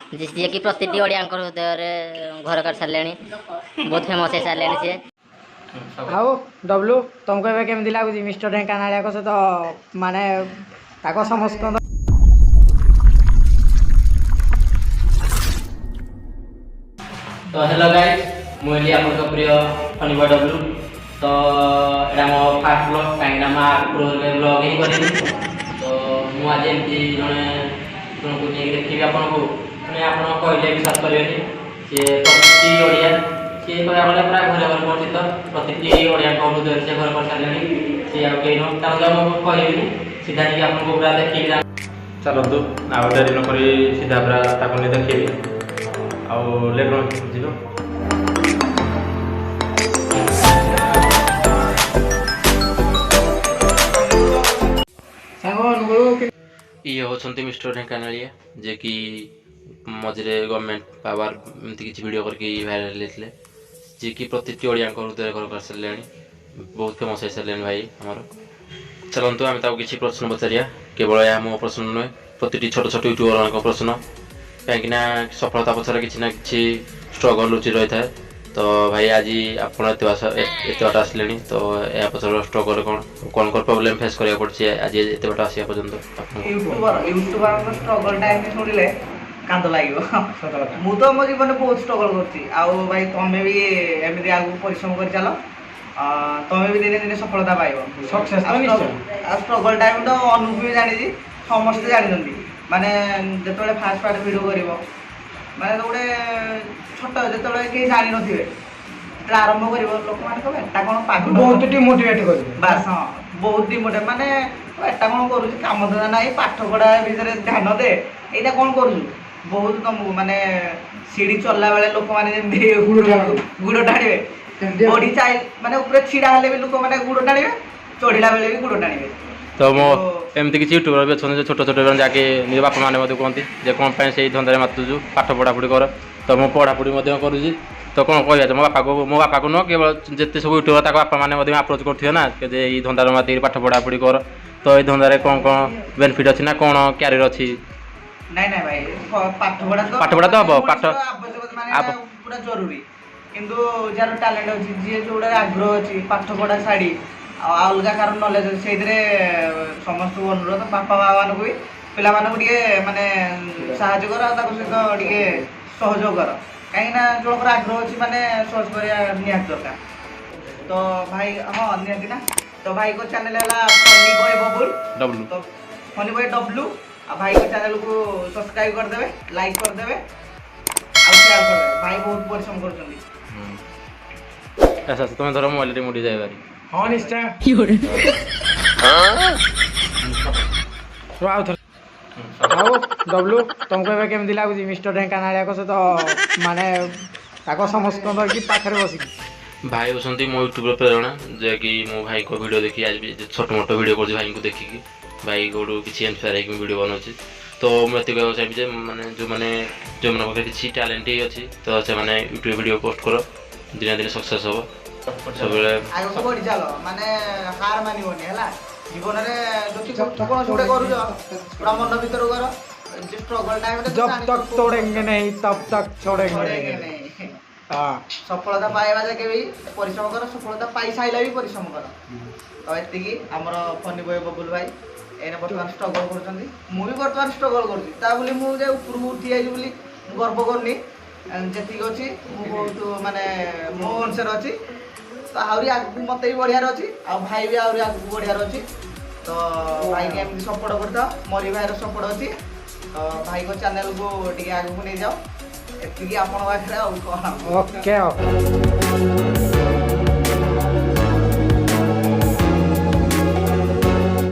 जी कि प्रति ओडिया हृदय घर कर सारे बहुत फेमस हो सारे सी आओ डब्लू तुमको एवं केमती लगुच मिस्टर ढेंकानालिया सहित माने समस्त तो हेलो गाइस मुझे आपन प्रिय फनी बॉय डब्लू तो एटा मो फर्स्ट ब्लॉग काई ना मा प्रो ब्लॉग ही करी तो मु आज एमती जने को नहीं देखि आपन को माने आपन कहले विश्वास करियनी से प्रति ओडिया से कहया वाला पूरा घरे घर परिचित प्रति ओडिया को हृदय से घर कर सारलेनी से आ के नो ता हम कहलेनी सीधा कि आपन को पूरा देखि चलतु आ डेरी न करी सीधा पूरा ताको नहीं देखि आउ लेब्रोन जीरो ये होचंती मिस्टर ढेंकानालिया जे कि मझे गवर्नमेंट पावर एमती किसी वीडियो करके वायरल लेते जे कि प्रति ओडिया हृदय घर कर सारे बहुत फेमस हो सारे भाई आमर चलतु आम किसी प्रश्न पचारिया केवल यह मो प्रश्न नुहे प्रति छोट छोट यूट्यूबर प्रश्न कहीं सफलता पचर किसी ना कि स्ट्रगल लुचि रही है तो भाई आज आप एत बाट आसिले तो या पचर स्ट्रगल कौन कौन कौन प्रोब्लेम फेस करा पड़ी आज एत बाट आसा पर्यंत यूट्यूबर स्ट्रगल टाइम शुणिले कांद लगे मु तो मो जीवन बहुत स्ट्रगल कर भाई तुम्हें भी एमती आगे परिश्रम कर चल तुम्हें भी दिने दिने सफलता पाइब स्ट्रगल टाइम तो अनुभव भी जानी समस्ते जानते माने जो फास्ट फास्ट भिड कर माने गोटे छोट जो कहीं जान थे आरंभ कर लोक मैंने कहे कौन पाग बहुत डिमोटिवेट कर बास हाँ बहुत डिमोटिवेट माने एटा कौन कर काम धंदा ना पाठ पढ़ा भितर ध्यान दे यहाँ कौन कर बहुत तुमको माने सीढ़ी चलला बेले लोक मैंने गुड़ टाणवे बड़ी चाइल माने ऊपर छिड़ा हेले भी लोक मैंने गुड़ टाणवे चढ़ला बेले भी गुड़ टाणवे तो मो एमती किसी यूट्यूबर भी अच्छे छोट छोट जाके निज बापा मैंने कहते जे कौन से धंदा मातुचु पाठ पढ़ापढ़ी कर तो मो पढ़ापढ़ी करुँगी तो कौन कह मो बापा को नुह केवल जिते सब यूट्यूबर बापा मैंने अप्रोच करेंगे ना जे ये धंदार मात पाठ पढ़ापढ़ी कर तो ये धंदार कौन कौन बेनिफिट अच्छी ना कौन क्यारियर अच्छी नहीं नहीं भाई पाठ पढ़ा तो हम पाठ पूरा जरूरी किंतु जार टैलेंट अच्छी जी जो आग्रह अच्छी पाठ पढ़ा छाड़ी अलग कार नॉलेज से समस्त अनुरोध बापा माँ मान भी पिला माने साहय कर सहित सहयोग कर कहीं जनकर आग्रह अच्छी माने सर्च कर निहाती दरकार तो भाई हाँ निहाती ना तो भाई को चैनल है फनी बॉय बबुल डब्लू तो फनी बॉय डब्लू आ भाई को चैनल को सब्सक्राइब करदे लाइक करदे आ शेयर करदे भाई बहुत परिश्रम करछंदी ऐसा तुम धर मोबाइल मुड़ी जाए बारी हाँ निश्चय आओ डब्लू तुमको एवं केमती लगुच मिस्टर ढेंकानालिया सहित माने समस्त पाखे बसिक भाई होती मो यूट्यूब प्रेरणा जे कि मो भाई को वीडियो देखी आज भी छोट मोट वीडियो कर भाई को देखिकी भाई गोटू किसी इन्स्पायर होकर वीडियो बनाऊँ तो मुझे कहना चाहिए मैंने जो मैंने पाखे किसी टैलेंट ही अच्छी तो से मैंने यूट्यूब वीडियो पोस्ट कर दिन दिन सक्सेस हम सब बढ़ी चल माने हार मानवनी है जीवन में जो कौन पूरा मन भर कर स्ट्रगल टाइम जब तक तोड़ेंगे नहीं तब तक छोड़ेंगे नहीं सफलता पाइबा जाके भी परिश्रम कर सफलता पाई साइला भी परिश्रम कर तो ये आमर फनी बॉय बबुल भाई एने बर्तमान स्ट्रगल कर बर्तमान स्ट्रगल कर उपरକୁ उठी आई बोली गर्व करनी जी अच्छी बहुत माने मो अनुसार अच्छी तो आहरी आगू मत भी बढ़ियार अच्छी आ भाई भी आहरी आगू बढ़ियार अच्छी तो भाई के एमती सपोर्ट करता मोरी भाई सपोर्ट अच्छी तो भाई को चैनल को टे आगू नहीं जाओ एति आपण पाखे ओके